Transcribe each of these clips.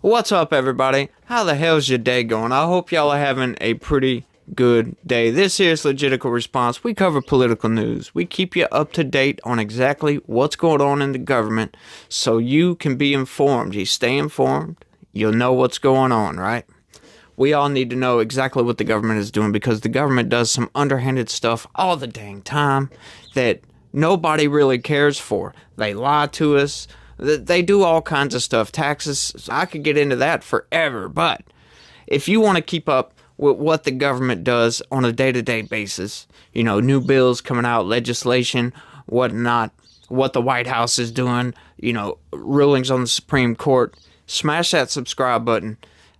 What's up, everybody? How the hell's your day going? I hope y'all are having a pretty good day. This here is Legitical Response. We cover political news. We keep you up to date on exactly what's going on in the government so you can be informed. You stay informed, you'll know what's going on, right? We all need to know exactly what the government is doing because the government does some underhanded stuff all the dang time that nobody really cares for. They lie to us. They do all kinds of stuff. Taxes, I could get into that forever. But if you want to keep up with what the government does on a day-to-day basis, you know, new bills coming out, legislation, whatnot, what the White House is doing, you know, rulings on the Supreme Court, smash that subscribe button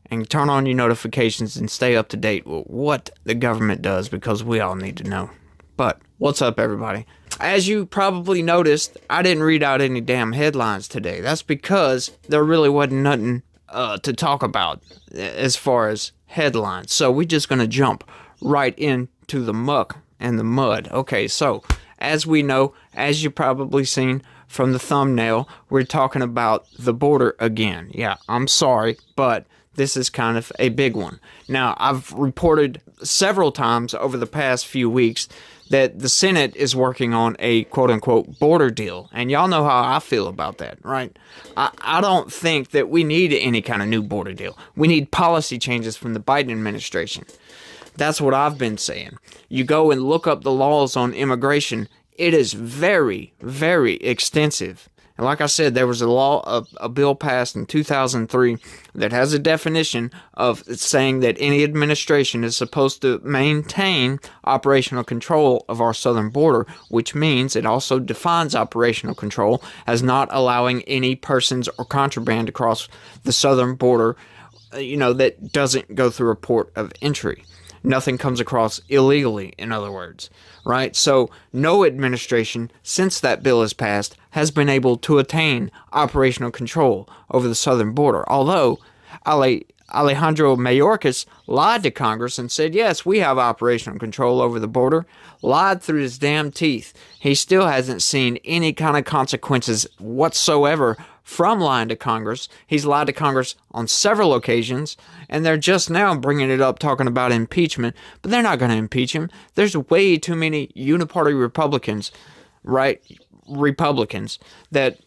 and turn on your notifications and stay up to date with what the government does because we all need to know. But what's up, everybody? As you probably noticed, I didn't read out any damn headlines today. That's because there really wasn't nothing to talk about as far as headlines. So we're just going to jump right into the muck and the mud. Okay, so as we know, as you probably seen from the thumbnail, we're talking about the border again. Yeah, I'm sorry, but this is kind of a big one. Now, I've reported several times over the past few weeks that the Senate is working on a quote-unquote border deal. And y'all know how I feel about that, right? I don't think that we need any kind of new border deal. We need policy changes from the Biden administration. That's what I've been saying. You go and look up the laws on immigration. It is very, very extensive. And like I said, there was a bill passed in 2003 that has a definition of saying that any administration is supposed to maintain operational control of our southern border, which means it also defines operational control as not allowing any persons or contraband across the southern border, that doesn't go through a port of entry. Nothing comes across illegally, in other words, right? So no administration since that bill is passed has been able to attain operational control over the southern border. Although Alejandro Mayorkas lied to Congress and said, yes, we have operational control over the border, lied through his damn teeth. He still hasn't seen any kind of consequences whatsoever from lying to Congress. He's lied to Congress on several occasions, and they're just now bringing it up talking about impeachment, but they're not going to impeach him. There's way too many uniparty Republicans, right? Republicans that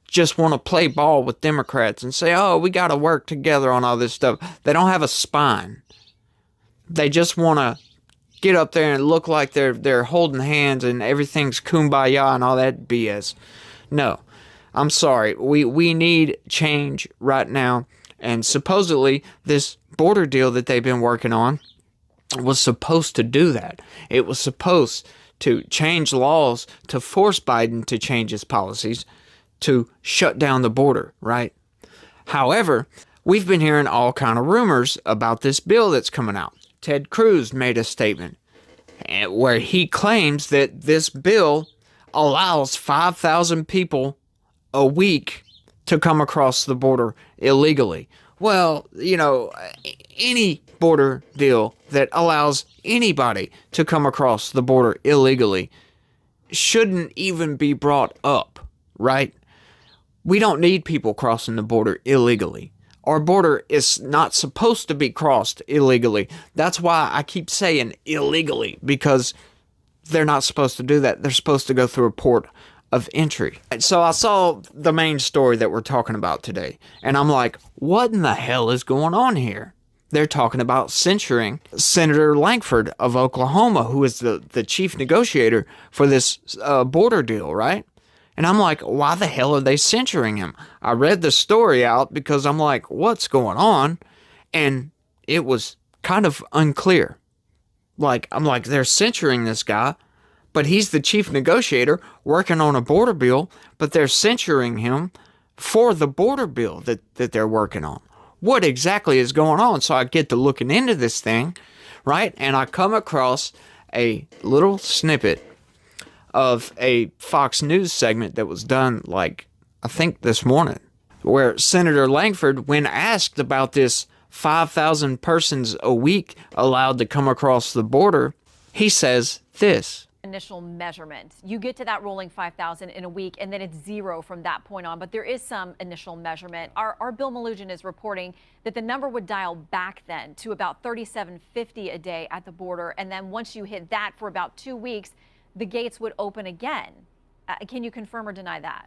just want to play ball with Democrats and say, oh, we got to work together on all this stuff. They don't have a spine. They just want to get up there and look like they're holding hands and everything's kumbaya and all that BS. No, I'm sorry. We need change right now. And supposedly this border deal that they've been working on was supposed to do that. It was supposed to change laws to force Biden to change his policies to shut down the border, right? However, we've been hearing all kind of rumors about this bill that's coming out. Ted Cruz made a statement where he claims that this bill allows 5,000 people a week to come across the border illegally. Well, any border deal that allows anybody to come across the border illegally shouldn't even be brought up, right? We don't need people crossing the border illegally. Our border is not supposed to be crossed illegally. That's why I keep saying illegally, because they're not supposed to do that. They're supposed to go through a port of entry. So I saw the main story that we're talking about today, and I'm like, what in the hell is going on here? They're talking about censuring Senator Lankford of Oklahoma, who is the chief negotiator for this border deal, right? And I'm like, why the hell are they censuring him? I read the story out because I'm like, what's going on? And it was kind of unclear. I'm like, they're censuring this guy, but he's the chief negotiator working on a border bill, but they're censuring him for the border bill that they're working on. What exactly is going on? So I get to looking into this thing, right? And I come across a little snippet of a Fox News segment that was done, I think this morning, where Senator Lankford, when asked about this 5,000 persons a week allowed to come across the border, he says this. initial measurement. You get to that rolling 5,000 in a week, and then it's zero from that point on. But there is some initial measurement. Our Bill Malugin is reporting that the number would dial back then to about 3,750 a day at the border. And then once you hit that for about 2 weeks, the gates would open again. Can you confirm or deny that?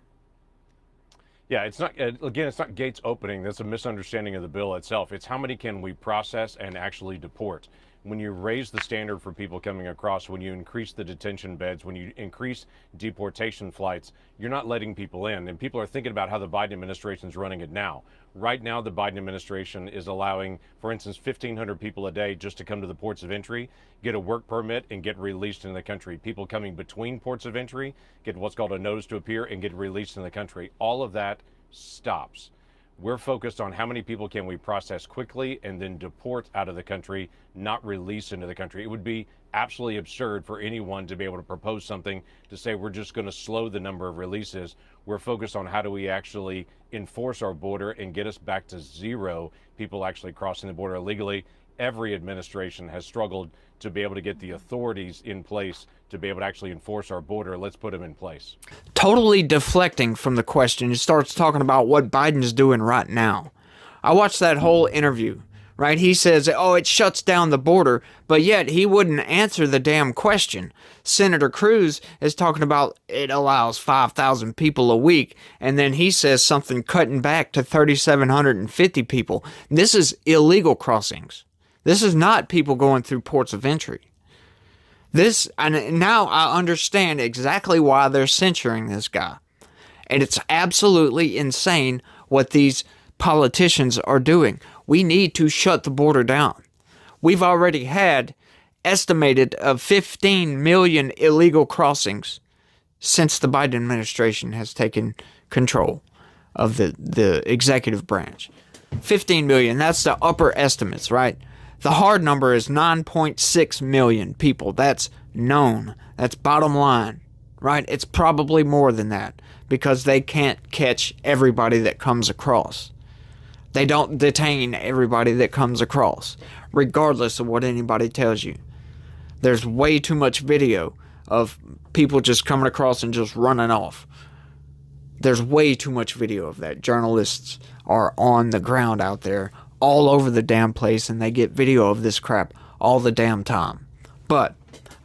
Yeah, it's not, again, it's not gates opening. That's a misunderstanding of the bill itself. It's how many can we process and actually deport. When you raise the standard for people coming across, when you increase the detention beds, when you increase deportation flights, you're not letting people in. And people are thinking about how the Biden administration is running it now. Right now, the Biden administration is allowing, for instance, 1,500 people a day just to come to the ports of entry, get a work permit, and get released in the country. People coming between ports of entry get what's called a notice to appear and get released in the country. All of that stops. We're focused on how many people can we process quickly and then deport out of the country, not release into the country. It would be absolutely absurd for anyone to be able to propose something to say we're just going to slow the number of releases. We're focused on how do we actually enforce our border and get us back to zero people actually crossing the border illegally. Every administration has struggled to be able to get the authorities in place to be able to actually enforce our border. Let's put them in place. Totally deflecting from the question. He starts talking about what Biden's doing right now. I watched that whole interview, right? He says, oh, it shuts down the border, but yet he wouldn't answer the damn question. Senator Cruz is talking about it allows 5,000 people a week, and then he says something cutting back to 3,750 people. This is illegal crossings. This is not people going through ports of entry. And now I understand exactly why they're censuring this guy. And it's absolutely insane what these politicians are doing. We need to shut the border down. We've already had estimated of 15 million illegal crossings since the Biden administration has taken control of the executive branch. 15 million, that's the upper estimates, right? The hard number is 9.6 million people. That's known. That's bottom line, right? It's probably more than that because they can't catch everybody that comes across. They don't detain everybody that comes across, regardless of what anybody tells you. There's way too much video of people just coming across and just running off. There's way too much video of that. Journalists are on the ground out there all over the damn place, and they get video of this crap all the damn time. But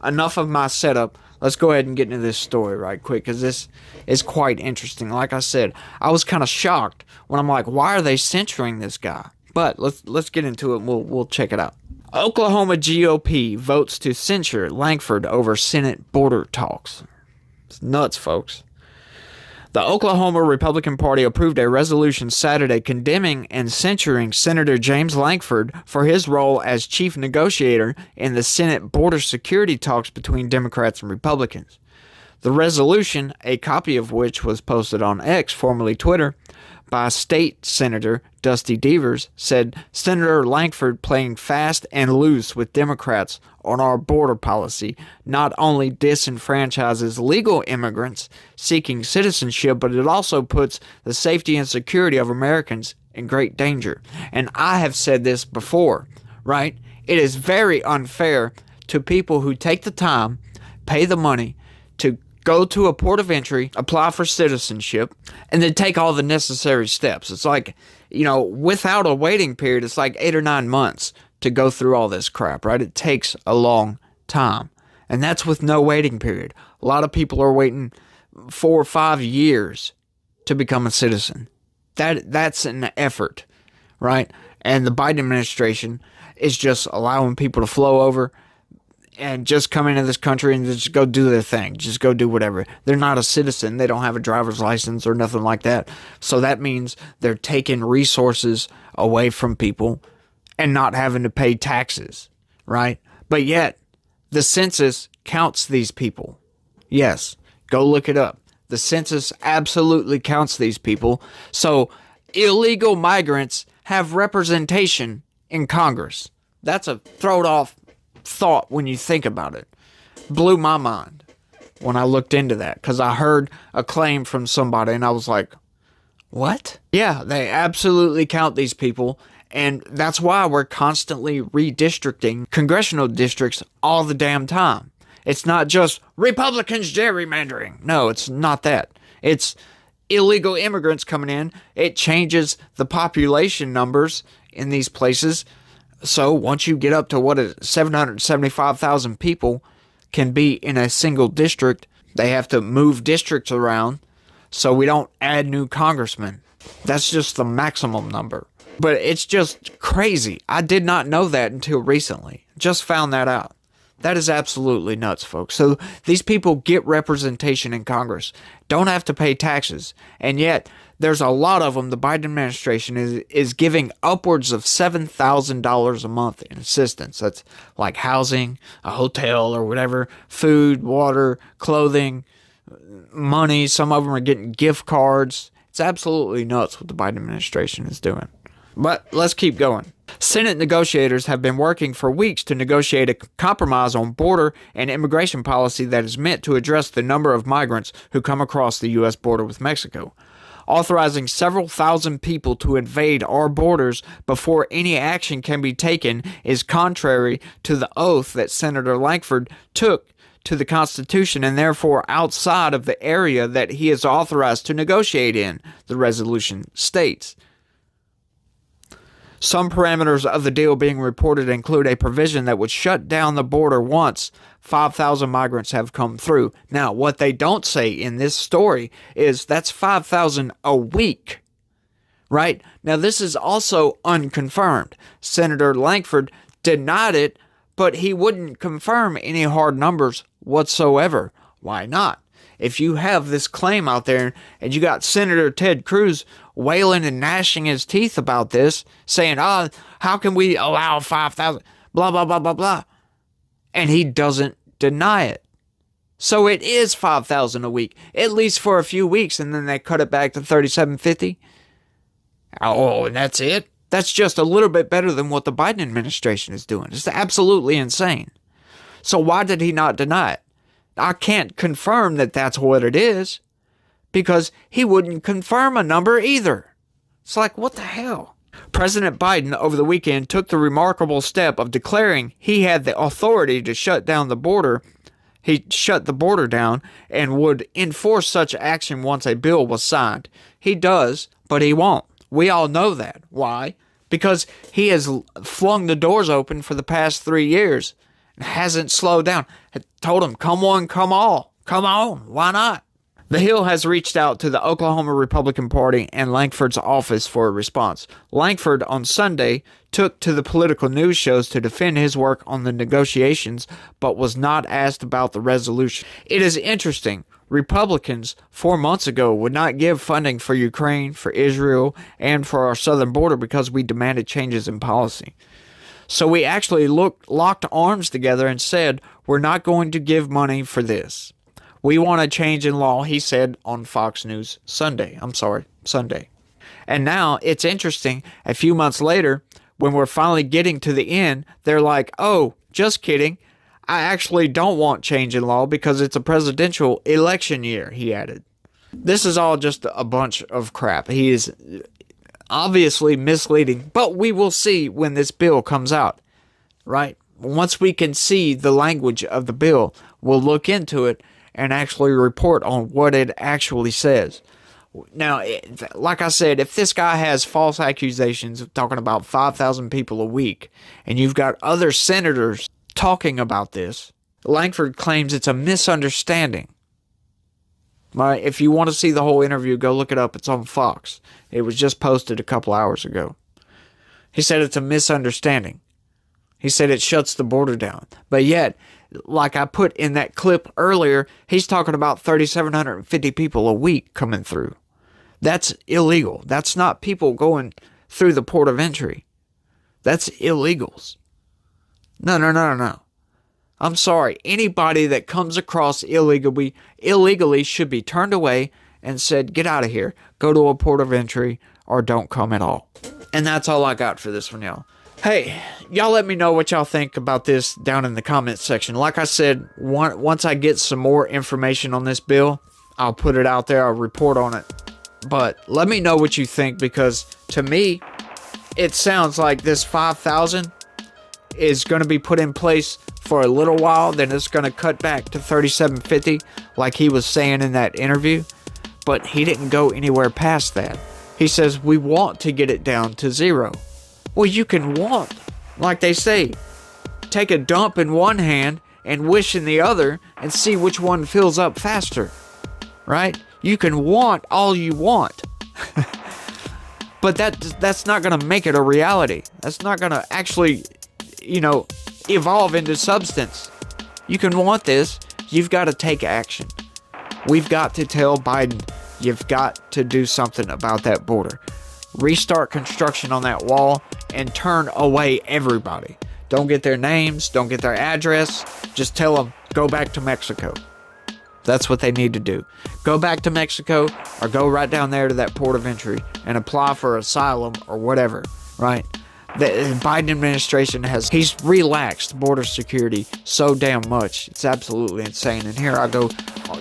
enough of my setup. Let's go ahead and get into this story right quick, because this is quite interesting. Like I said, I was kind of shocked when I'm like, why are they censoring this guy? But let's get into it. We'll check it out. Oklahoma GOP votes to censure Lankford over Senate border talks. It's nuts, folks. The Oklahoma Republican Party approved a resolution Saturday condemning and censuring Senator James Lankford for his role as chief negotiator in the Senate border security talks between Democrats and Republicans. The resolution, a copy of which was posted on X, formerly Twitter, by State Senator Dusty Devers, said Senator Lankford playing fast and loose with Democrats on our border policy not only disenfranchises legal immigrants seeking citizenship, but it also puts the safety and security of Americans in great danger. And I have said this before, right? It is very unfair to people who take the time, pay the money to go to a port of entry, apply for citizenship, and then take all the necessary steps. It's like, without a waiting period, it's like 8 or 9 months to go through all this crap, right? It takes a long time. And that's with no waiting period. A lot of people are waiting 4 or 5 years to become a citizen. That's an effort, right? And the Biden administration is just allowing people to flow over and just come into this country and just go do their thing. Just go do whatever. They're not a citizen. They don't have a driver's license or nothing like that. So that means they're taking resources away from people and not having to pay taxes, right? But yet, the census counts these people. Yes, go look it up. The census absolutely counts these people. So illegal migrants have representation in Congress. That's a thrown-off thought when you think about it. Blew my mind when I looked into that, because I heard a claim from somebody and I was like, what? Yeah, they absolutely count these people, and that's why we're constantly redistricting congressional districts all the damn time. It's not just Republicans gerrymandering. No, it's not that. It's illegal immigrants coming in. It changes the population numbers in these places. So once you get up to what is 775,000 people can be in a single district, they have to move districts around so we don't add new congressmen. That's just the maximum number. But it's just crazy. I did not know that until recently. Just found that out. That is absolutely nuts, folks. So these people get representation in Congress, don't have to pay taxes, and yet there's a lot of them. The Biden administration is giving upwards of $7,000 a month in assistance. That's like housing, a hotel or whatever, food, water, clothing, money. Some of them are getting gift cards. It's absolutely nuts what the Biden administration is doing. But let's keep going. Senate negotiators have been working for weeks to negotiate a compromise on border and immigration policy that is meant to address the number of migrants who come across the U.S. border with Mexico. Authorizing several thousand people to invade our borders before any action can be taken is contrary to the oath that Senator Lankford took to the Constitution and therefore outside of the area that he is authorized to negotiate in, the resolution states. Some parameters of the deal being reported include a provision that would shut down the border once 5,000 migrants have come through. Now, what they don't say in this story is that's 5,000 a week, right? Now, this is also unconfirmed. Senator Lankford denied it, but he wouldn't confirm any hard numbers whatsoever. Why not? If you have this claim out there and you got Senator Ted Cruz wailing and gnashing his teeth about this, saying, how can we allow 5,000, blah, blah, blah, blah, blah. And he doesn't deny it. So it is 5,000 a week, at least for a few weeks, and then they cut it back to 3,750. Oh, and that's it? That's just a little bit better than what the Biden administration is doing. It's absolutely insane. So why did he not deny it? I can't confirm that that's what it is because he wouldn't confirm a number either. It's like, what the hell? President Biden over the weekend took the remarkable step of declaring he had the authority to shut down the border. He shut the border down and would enforce such action once a bill was signed. He does, but he won't. We all know that. Why? Because he has flung the doors open for the past 3 years. Hasn't slowed down. Had told him, come on, come all. Come on. Why not? The Hill has reached out to the Oklahoma Republican Party and Lankford's office for a response. Lankford on Sunday took to the political news shows to defend his work on the negotiations, but was not asked about the resolution. It is interesting. Republicans 4 months ago would not give funding for Ukraine, for Israel, and for our southern border because we demanded changes in policy. So we actually locked arms together and said, we're not going to give money for this. We want a change in law, he said on Fox News Sunday. And now it's interesting, a few months later, when we're finally getting to the end, they're like, oh, just kidding. I actually don't want change in law because it's a presidential election year, he added. This is all just a bunch of crap. He is obviously misleading, but we will see when this bill comes out, right? Once we can see the language of the bill, we'll look into it and actually report on what it actually says. Now, like I said, if this guy has false accusations of talking about 5,000 people a week, and you've got other senators talking about this, Lankford claims it's a misunderstanding. Right? If you want to see the whole interview, go look it up. It's on Fox. It was just posted a couple hours ago. He said it's a misunderstanding. He said it shuts the border down. But yet, like I put in that clip earlier, he's talking about 3,750 people a week coming through. That's illegal. That's not people going through the port of entry. That's illegals. No. I'm sorry. Anybody that comes across illegally should be turned away and said, get out of here. Go to a port of entry or don't come at all. And that's all I got for this one, y'all. Hey, y'all let me know what y'all think about this down in the comments section. Like I said, once I get some more information on this bill, I'll put it out there. I'll report on it. But let me know what you think, because to me, it sounds like this 5,000 is going to be put in place for a little while, then it's going to cut back to 3750 like he was saying in that interview. But he didn't go anywhere past that. He says, we want to get it down to 0. Well, you can want, like they say, take a dump in one hand and wish in the other and see which one fills up faster, right? You can want all you want. But that's not going to make it a reality. That's not going to actually, evolve into substance. You can want this. You've got to take action. We've got to tell Biden, you've got to do something about that border. Restart construction on that wall and turn away everybody. Don't get their names. Don't get their address. Just tell them, go back to Mexico. That's what they need to do. Go back to Mexico or go right down there to that port of entry and apply for asylum or whatever, right? The Biden administration he's relaxed border security so damn much. It's absolutely insane. And here I go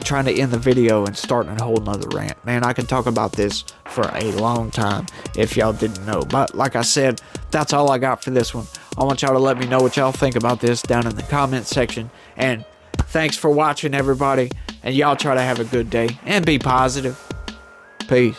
trying to end the video and starting a whole nother rant. Man, I can talk about this for a long time if y'all didn't know. But like I said, that's all I got for this one. I want y'all to let me know what y'all think about this down in the comment section. And thanks for watching, everybody. And y'all try to have a good day and be positive. Peace.